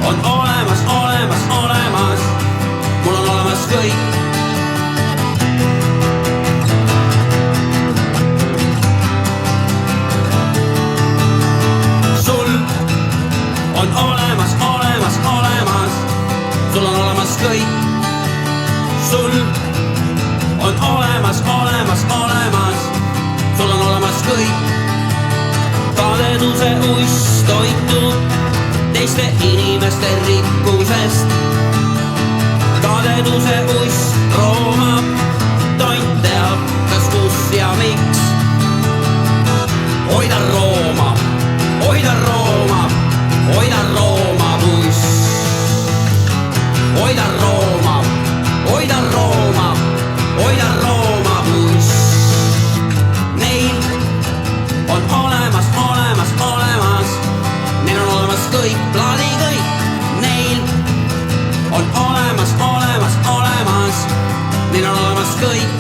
on olemas, olemas, olemas, mul on olemas kõik. sul on olemas, olemas, olemas, sul on olemas kõik. sul on olemas, olemas, olemas, sul on olemas kõik. kadeduse uss toitub teiste inimeste rikkusest. kadeduse uss roomab, tont teab, kas kus ja miks. oi ta roomab, oi ta roomab, oi ta roomab uss. oi ta roomab, oi ta roomab, oi ta roomab uss. Neil on olemas, olemas, olemas, neil on olemas kõik, plaadi kõik. Neil on olemas, olemas, olemas, neil on olemas kõik.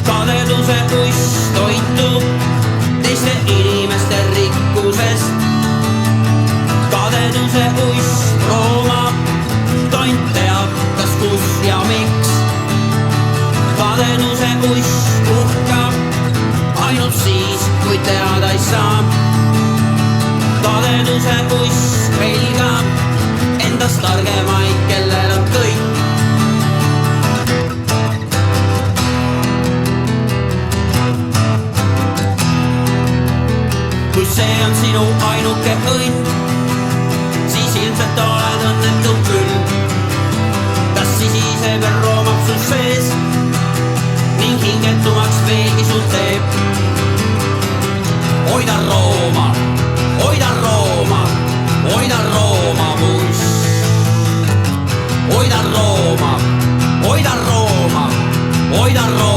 kadeduse uss toitub teiste inimeste rikkusest. kadeduse uss roomab, tont teab, kas kus ja miks. kadeduse uss uhkab ainult siis, kui teada ei saa. kadeduse uss pelgab endast targemaid, kellel on kõik. kui see on sinu ainuke õnn, siis ilmselt oled õnnetu küll. kas sisiseb ja roomab sul sees ning hingetumaks veelgi sul teeb. oi ta roomab, oi ta roomab, oi ta roomab uss. oi ta roomab, oi ta roomab, oi ta roomab.